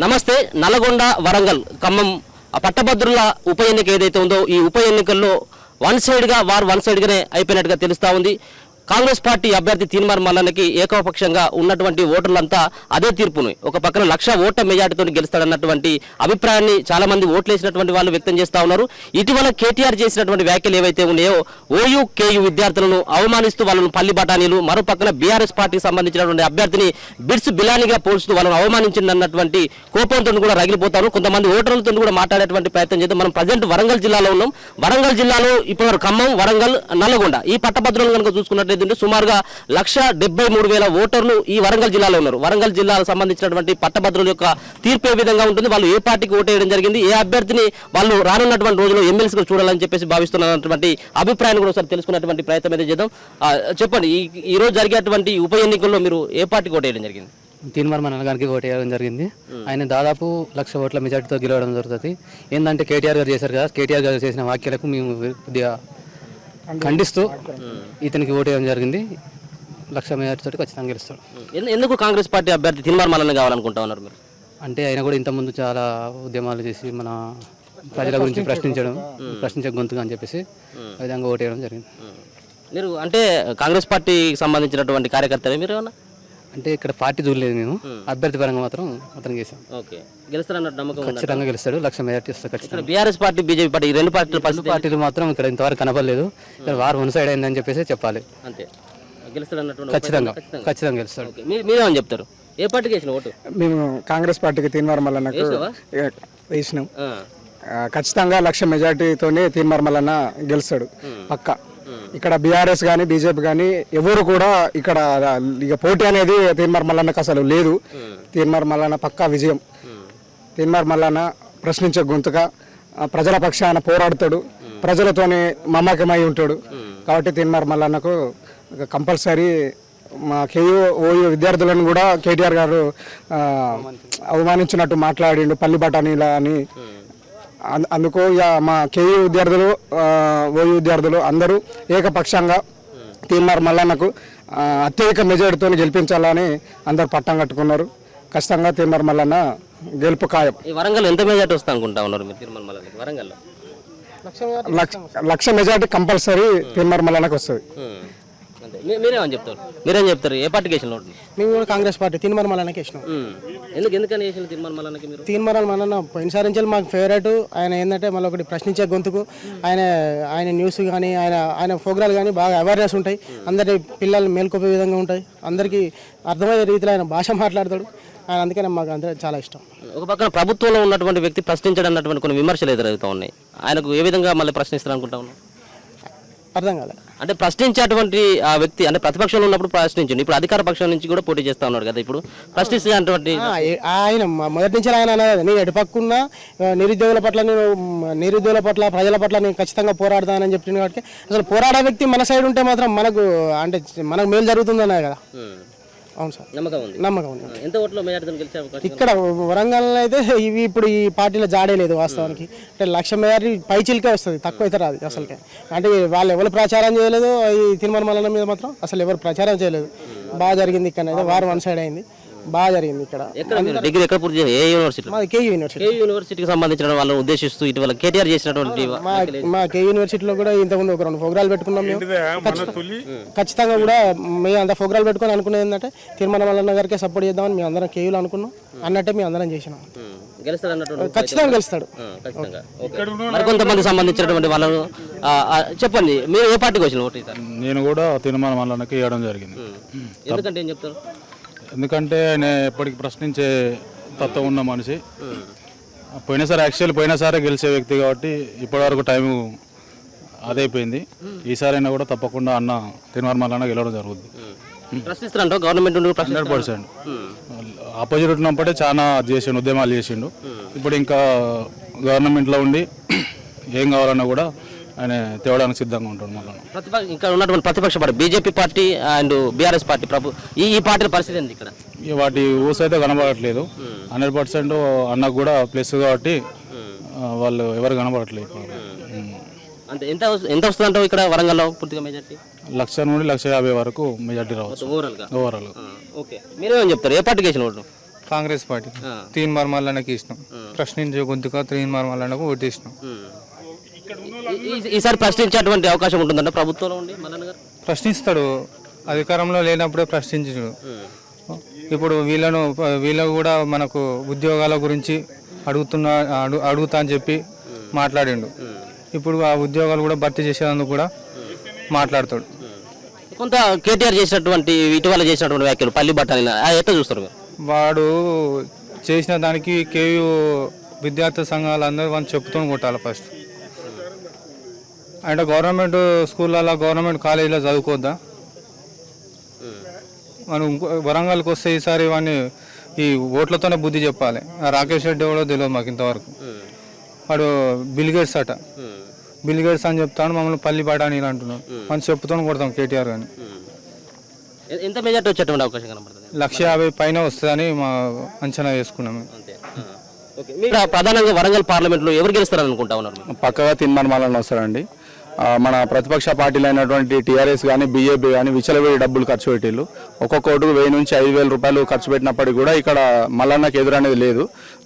నమస్తే. నల్గొండ, వరంగల్, ఖమ్మం పట్టభద్రుల ఉప ఎన్నిక ఏదైతే ఉందో ఈ ఉప ఎన్నికల్లో వన్ సైడ్గానే అయిపోయినట్టుగా తెలుస్తూ ఉంది. కాంగ్రెస్ పార్టీ అభ్యర్థి తీన్మార్ మల్లన్నకి ఏకపక్షంగా ఉన్నటువంటి ఓటర్లంతా అదే తీర్పును ఒక పక్కన 1,00,000 ఓట్ల మెజార్టీతో గెలుస్తాడన్నటువంటి అభిప్రాయాన్ని చాలా మంది ఓట్లేసినటువంటి వాళ్ళు వ్యక్తం చేస్తూ ఉన్నారు. ఇటీవల కేటీఆర్ చేసినటువంటి వ్యాఖ్యలు ఏవైతే ఉన్నాయో ఓయూ కేయూ విద్యార్థులను అవమానిస్తూ వాళ్ళను పల్లి బఠానీలు, మరో పక్కన బీఆర్ఎస్ పార్టీకి సంబంధించినటువంటి అభ్యర్థిని బిడ్స్ బిలానిగా పోల్చుతూ వాళ్ళను అవమానించిందన్నటువంటి కోపంతో కూడా రగిలిపోతారు. కొంతమంది ఓటర్లతో కూడా మాట్లాడేటువంటి ప్రయత్నం చేద్దాం. మనం ప్రజెంట్ వరంగల్ జిల్లాలో ఉన్నాం. వరంగల్ జిల్లాలో ఇప్పటివరకు ఖమ్మం, వరంగల్, నల్గొండ ఈ పట్టభద్రులను కనుక చూసుకున్నట్లయితే సుమారుగా 1,73,000 ఓటర్లు ఈ వరంగల్ జిల్లాలో ఉన్నారు. వరంగల్ జిల్లాకు సంబంధించినటువంటి పట్టభద్రుల యొక్క తీర్పు ఏ విధంగా ఉంటుంది, వాళ్ళు ఏ పార్టీకి ఓటేయడం జరిగింది, ఏ అభ్యర్థిని వాళ్ళు రానున్నటువంటి రోజుల్లో ఎమ్మెల్సీగా చూడాలని చెప్పేసి భావిస్తున్నటువంటి అభిప్రాయాన్ని కూడా ఒకసారి తెలుసుకున్నటువంటి ప్రయత్నం అయితే చేద్దాం. చెప్పండి, ఈ రోజు జరిగేటువంటి ఉప ఎన్నికల్లో మీరు ఏ పార్టీకి ఓటేయడం జరిగింది? తీన్మార్ మల్లన్న గారికి ఓటు వేయడం జరిగింది. ఆయన దాదాపు 1,00,000 ఓట్ల మెజార్టీతో గెలవడం జరుగుతుంది. ఏంటంటే కేటీఆర్ గారు చేశారు కదా, కేటీఆర్ గారు చేసిన వ్యాఖ్యలకు మేము కొద్దిగా ఖండిస్తూ ఇతనికి ఓటు వేయడం జరిగింది. 1,00,000 మెజార్టీతో ఖచ్చితంగా గెలుస్తాడు. ఎందుకు కాంగ్రెస్ పార్టీ అభ్యర్థి తీన్మార్ మల్లన్న కావాలనుకుంటా ఉన్నారు మీరు? అంటే ఆయన కూడా ఇంతకుముందు చాలా ఉద్యమాలు చేసి మన ప్రజల గురించి ప్రశ్నించే గొంతుగా అని చెప్పేసి ఆ విధంగా ఓటు వేయడం జరిగింది. మీరు అంటే కాంగ్రెస్ పార్టీకి సంబంధించినటువంటి కార్యకర్తలే మీరు ఏమన్నా? అంటే ఇక్కడ పార్టీ చూడలేదు, మేము అభ్యర్థి పరంగా మాత్రం అతనికి చేసాం. ఓకే, గెలుస్తారన్నట్టు నమ్మకం? ఖచ్చితంగా గెలుస్తాడు. 1,00,000 మెజార్టీ వస్తుంది ఖచ్చితంగా. బీఆర్ఎస్ పార్టీ, బీజేపీ పార్టీ, ఈ రెండు పార్టీలు మాత్రం ఇక్కడ ఇంతవరకు కనపడలేదు. ఇక్కడ వారు వన్ సైడ్ అయిందని చెప్పేసి చెప్పాలి. అంతే, గెలుస్తాడన్నట్టు ఖచ్చితంగా గెలుస్తాడు. మీరేమని చెప్తారు? ఏ పార్టీకి వేసిన ఓటు? మేము కాంగ్రెస్ పార్టీకి తీన్మార్ మల్లన్నకు వేసినాం. ఖచ్చితంగా 1,00,000 మెజార్టీతోనే తీన్మార్ మల్లన్న గెలుస్తాడు పక్క. ఇక్కడ బీఆర్ఎస్ కానీ బీజేపీ కానీ ఎవరు కూడా ఇక్కడ ఇక పోటీ అనేది తీన్మార్ మల్లన్నకు అసలు లేదు. తీన్మార్ మల్లన్న పక్కా విజయం. తీన్మార్ మల్లన్న ప్రశ్నించే గొంతుగా ప్రజల పక్షాన పోరాడుతాడు, ప్రజలతోనే మమకమై ఉంటాడు. కాబట్టి తీన్మార్ మల్లన్నకు కంపల్సరీ మా ఓయూ విద్యార్థులను కూడా కేటీఆర్ గారు అవమానించినట్టు మాట్లాడిండు, పల్లి బఠానీలా అని. అందుకు మా కేయూ విద్యార్థులు, ఓయూ విద్యార్థులు అందరూ ఏకపక్షంగా తీన్మార్ మల్లన్నకు అత్యధిక మెజార్టీతో గెలిపించాలని అందరు పట్టం కట్టుకున్నారు. ఖచ్చితంగా తీన్మార్ మల్లన్న గెలుపు ఖాయం. ఈ వరంగల్ ఎంత మెజార్టీ వస్తా అనుకుంటా ఉన్నారు మీరు తీన్మార్ మల్లన్నకి? వరంగల్లో 1,00,000 మెజార్టీ కంపల్సరీ తీన్మార్ మల్లన్నకు వస్తుంది. మీరేమని చెప్తారు? మీరేం చెప్తారు? ఏ పార్టీకి వేసిన ఓటు? మేము కూడా కాంగ్రెస్ పార్టీ తీన్మార్ మల్లన్నకి వేసినాం. ఎందుకని వేసిన తీన్మార్ మల్లన్నకి మీరు? తీన్మార్ మల్లన్న పోయినసారి నుంచి మాకు ఫేవరెట్. ఆయన ఏంటంటే మళ్ళీ ఒకటి ప్రశ్నించే గొంతుకు ఆయన న్యూస్ కానీ ఆయన ప్రోగ్రాలు కానీ బాగా అవేర్నెస్ ఉంటాయి. అందరి పిల్లలు మేల్కొప్పే విధంగా ఉంటాయి. అందరికీ అర్థమయ్యే రీతిలో ఆయన భాష మాట్లాడతాడు. ఆయన అందుకనే మాకు అందరూ చాలా ఇష్టం. ఒక పక్కన ప్రభుత్వంలో ఉన్నటువంటి వ్యక్తి ప్రశ్నించడం అన్నటువంటి కొన్ని విమర్శలు ఎదురవుతూ ఉన్నాయి. ఆయనకు ఏ విధంగా మళ్ళీ ప్రశ్నిస్తారు అనుకుంటా ఉన్నాం? అర్థం కాలేదు. అంటే ప్రశ్నించేటువంటి ఆ వ్యక్తి అంటే ప్రతిపక్షంలో ఉన్నప్పుడు ప్రశ్నించండి, ఇప్పుడు అధికార పక్షం నుంచి కూడా పోటీ చేస్తా ఉన్నాడు కదా, ఇప్పుడు ప్రశ్నించేటువంటి ఆయన మొదటి నుంచి ఆయన అనేది నేను ఎటుపక్కున్నా నిరుద్యోగుల పట్ల ప్రజల పట్ల నేను ఖచ్చితంగా పోరాడతానని చెప్తున్నాను. కాబట్టి అసలు పోరాడే వ్యక్తి మన సైడ్ ఉంటే మాత్రం మనకు మేలు జరుగుతుందనే కదా. అవును సార్, నమ్మకం ఉంది. ఎంత ఓట్ల మెజార్టీతో గెలిచారు ఇక్కడ వరంగల్ అయితే ఇవి ఇప్పుడు ఈ పార్టీలో జాడే లేదు వాస్తవానికి. అంటే 1,00,000 మెజార్టీ పైచిల్కే వస్తుంది, తక్కువ అయితే రాదు అసలుకే. అంటే వాళ్ళు ఎవరు ప్రచారం చేయలేదు ఈ తీన్మార్ మల్లన్న మీద మాత్రం అసలు ఎవరు ప్రచారం చేయలేదు. బాగా జరిగింది ఇక్కడ అయితే, వారు వన్ సైడ్ అయింది, బాగా జరిగింది. ఇక్కడ డిగ్రీ ఎక్కడ పూర్తి చేయాలి? ఏ యూనివర్సిటీ? మాది కేయూ యూనివర్సిటీ. కేయూ యూనివర్సిటీకి సంబంధించిన వాళ్ళని ఉద్దేశిస్తూ ఇటీవల కేటీఆర్ చేసినటువంటి మా కేయూ యూనివర్సిటీలో కూడా ఇంతకుముందు ఒక 2 ప్రోగ్రాలు పెట్టుకున్నాం మేము. ఖచ్చితంగా కూడా మేము అంత ప్రోగ్రాలు పెట్టుకుని అనుకునేది ఏంటంటే తీన్మార్ మల్లన్న గారికి సపోర్ట్ చేద్దామని మేము అందరం కేయూలో అనుకున్నాం. అన్నట్టే మేము అందరం చేసినాం. ఖచ్చితంగా గెలుస్తాడు. మరికొంతమంది సంబంధించినటువంటి వాళ్ళను చెప్పండి, మీరు ఏ పార్టీకి వచ్చిన ఓటు? నేను కూడా తీన్మార్ మల్లన్నకి వేయడం జరిగింది. ఎందుకంటే ఏం చెప్తారు? ఎందుకంటే ఆయన ఎప్పటికి ప్రశ్నించే తత్వం ఉన్న మనిషి. పోయినసారి గెలిచే వ్యక్తి కాబట్టి ఇప్పటివరకు టైము అదైపోయింది. ఈసారైనా కూడా తప్పకుండా అన్న తీన్మార్ మల్లన్న గెలవడం జరుగుతుంది. గవర్నమెంట్ 100%. ఆపోజిట్ ఉన్నప్పుడే చాలా చేసిండు, ఉద్యమాలు చేసిండు. ఇప్పుడు ఇంకా గవర్నమెంట్లో ఉండి ఏం కావాలన్నా కూడా ఆయన తేవడానికి సిద్ధంగా ఉంటాడు. మళ్ళీ ఇంకా ఉన్నటువంటి ప్రతిపక్ష party BJP party and BRS party ఈ పార్టీల పరిస్థితి ఏంది? ఇక్కడ వాటి ఊస అయితే కనబడట్లేదు. 100% అన్నకు కూడా ప్లస్ కాబట్టి వాళ్ళు ఎవరు కనబడట్లేదు. అంటే ఎంత వస్తుందంటావు ఇక్కడ వరంగల్లో పూర్తిగా మెజార్టీ? 1,00,000 నుండి 1,50,000 వరకు మెజార్టీ రావచ్చు ఓవరాల్. ఓకే, మీరేమని చెప్తారు? ఏ పార్టీకి వేసిన ఓటు? కాంగ్రెస్ పార్టీ తీన్మార్ మల్లన్నకి ఇష్టం. ప్రశ్నించే గొంతుగా తీన్మార్ మల్లన్నకు ఓటేసినాం. ఈసారి ప్రశ్నించేటువంటి అవకాశం ఉంటుందంట ప్రభుత్వంలో ఉండి మల్లన్న గారు? ప్రశ్నిస్తాడు, అధికారంలో లేనప్పుడే ప్రశ్నించడు. ఇప్పుడు వీళ్ళకు కూడా మనకు ఉద్యోగాల గురించి అడుగుతా అని చెప్పి మాట్లాడిండు. ఇప్పుడు ఆ ఉద్యోగాలు కూడా భర్తీ చేసేందుకు కూడా మాట్లాడతాడు. కొంత కేటీఆర్ చేసినటువంటి ఇటీవల చేసినటువంటి వ్యాఖ్యలు పల్లి బట్టాలి ఎట్లా చూస్తారు మీరు? వాడు చేసిన దానికి కేయూ విద్యార్థి సంఘాలందరూ వాళ్ళు చెప్తూ కొట్టాలి ఫస్ట్. అంటే గవర్నమెంట్ స్కూళ్ళలో గవర్నమెంట్ కాలేజీలో చదువుకోద్దా? మనం వరంగల్కి వస్తే ఈసారి వాడిని ఈ ఓట్లతోనే బుద్ధి చెప్పాలి. రాకేష్ రెడ్డి ఎవడో తెలియదు మాకు ఇంతవరకు. వాడు బిల్గేట్స్ అట, బిల్గేట్స్ అని చెప్తాను, మమ్మల్ని పల్లి బఠానీలు అంటున్నాడు. మనం చెప్పుతూ కొడతాం కేటీఆర్ కానీ. ఎంత మెజార్టీ వచ్చేటువంటి అవకాశం కనబడుతుంది? 150 పైన వస్తుందని మా అంచనా వేసుకున్నాము. మీరు ప్రధానంగా వరంగల్ పార్లమెంట్లో ఎవరు గెలుస్తారని అనుకుంటా ఉన్నారు? పక్కగా తీన్మార్ మల్లన్న వస్తారండి. మన ప్రతిపక్ష పార్టీలు అయినటువంటి టీఆర్ఎస్ కానీ బీజేపీ కానీ విచలవేడి డబ్బులు ఖర్చు పెట్టిళ్ళు. ఒక్కొక్క ఓటుకు 1000 నుంచి 5000 రూపాయలు ఖర్చు పెట్టినప్పటికీ కూడా ఇక్కడ మల్లన్నకి ఎదురు అనేది లేదు.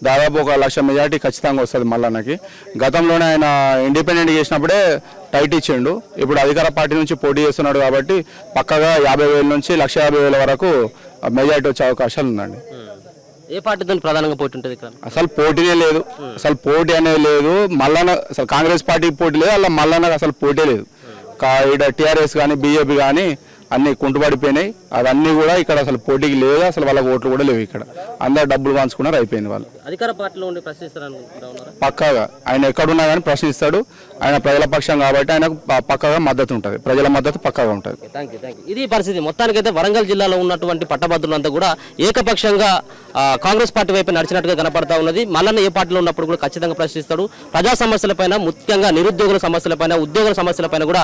దాదాపు 1 లక్ష మెజార్టీ ఖచ్చితంగా వస్తుంది మల్లన్నకి. గతంలోనే ఆయన ఇండిపెండెంట్ చేసినప్పుడే టైట్ ఇచ్చిండు. ఇప్పుడు అధికార పార్టీ నుంచి పోటీ చేస్తున్నాడు కాబట్టి పక్కగా 50,000 నుంచి 1,50,000 వరకు మెజార్టీ వచ్చే అవకాశాలు ఉందండి. ఏ పార్టీతో ప్రధానంగా పోటీ ఉంటుంది ఇక్కడ? అసలు పోటీనే లేదు, అసలు పోటీ అనేది లేదు. మల్లన్న అసలు కాంగ్రెస్ పార్టీ పోటీ లేదు, అలా మల్లన్నకు అసలు పోటీ లేదు. ఇక్కడ టీఆర్ఎస్ కానీ బీజేపీ కానీ అన్ని కుంటుపడిపోయినాయి. అవన్నీ కూడా ఇక్కడ అసలు పోటీకి లేదు, అసలు వాళ్ళకి ఓట్లు కూడా లేవు. ఇక్కడ అందరు డబ్బులు పంచుకున్నారు, అయిపోయింది. వాళ్ళు అధికార పార్టీలో ఉండి ప్రశ్నిస్తారనుకుంటున్నారా? పక్కాగా ఆయన ఎక్కడున్నా కానీ ప్రశ్నిస్తాడు. ఆయన ప్రజల పక్షం కాబట్టి ఆయనకు పక్కాగా మద్దతు ఉంటుంది, ప్రజల మద్దతు పక్కాగా ఉంటుంది. Thank you. ఇది పరిస్థితి. మొత్తానికైతే వరంగల్ జిల్లాలో ఉన్నటువంటి పట్టభద్రులంతా కూడా ఏకపక్షంగా కాంగ్రెస్ పార్టీ వైపు నడిచినట్టుగా కనపడతా ఉన్నది. మల్లన్న ఏ పార్టీలో ఉన్నప్పుడు కూడా ఖచ్చితంగా ప్రశ్నిస్తాడు. ప్రజా సమస్యలపైన, ముఖ్యంగా నిరుద్యోగుల సమస్యలపైన, ఉద్యోగుల సమస్యలపైన కూడా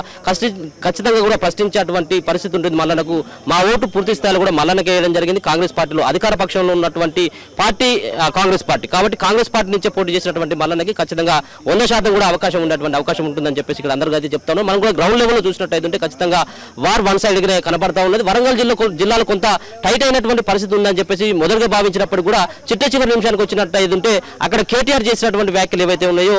ఖచ్చితంగా కూడా ప్రశ్నించేటువంటి పరిస్థితి ఉంటుంది మల్లన్నకు. మా ఓటు పూర్తి స్థాయిలో కూడా మల్లన్నకి వేయడం జరిగింది. కాంగ్రెస్ పార్టీలో అధికార పక్షంలో ఉన్నటువంటి పార్టీ కాంగ్రెస్ పార్టీ కాబట్టి కాంగ్రెస్ పార్టీ నుంచే పోటీ చేసినటువంటి మల్లన్నకి ఖచ్చితంగా 100% కూడా అవకాశం ఉండేటువంటి అవకాశం ఉంటుందని చెప్పేసి ఇక్కడ అందరికీ అయితే చెప్తాను. మనం కూడా గ్రౌండ్ లెవెల్లో చూసినట్టయితే ఖచ్చితంగా వార్ వన్ సైడ్ గానే కనబడతా ఉన్నది. వరంగల్ జిల్లాలో కొంత టైట్ అయినటువంటి పరిస్థితి ఉందని చెప్పేసి మొదలుగా భావించినప్పుడు కూడా చివరి నిమిషానికి వచ్చినట్టయితే అక్కడ కేటీఆర్ చేసినటువంటి వ్యాఖ్యలు ఏవైతే ఉన్నాయో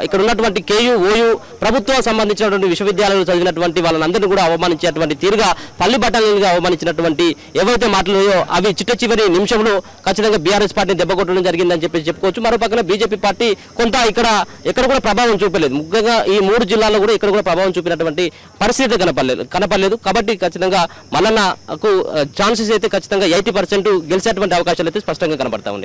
ఇక్కడ ఉన్నటువంటి కేయూ ఓయూ ప్రభుత్వం సంబంధించినటువంటి విశ్వవిద్యాలయాలు చదివినటువంటి వాళ్ళందరినీ కూడా అవమానించేటువంటి తీరుగా పల్లి బఠానీలుగా అవమానించినటువంటి ఏవైతే మాటలున్నాయో అవి చివరి నిమిషంలో ఖచ్చితంగా బీఆర్ఎస్ పార్టీని దెబ్బకొట్టడం జరిగిందని చెప్పేసి చెప్పుకోవచ్చు. మరో పక్కన బీజేపీ పార్టీ కొంత ఎక్కడ కూడా ప్రభావం చూపలేదు. ముఖ్యంగా ఈ 3 జిల్లాల్లో కూడా ఇక్కడ కూడా ప్రభావం చూపినటువంటి పరిస్థితి కనపడలేదు. కాబట్టి ఖచ్చితంగా మల్లన్నకు ఛాన్సెస్ అయితే ఖచ్చితంగా 80% గెలిచేటువంటి అవకాశాలు అయితే స్పష్టంగా కనబడతా ఉన్నాయి.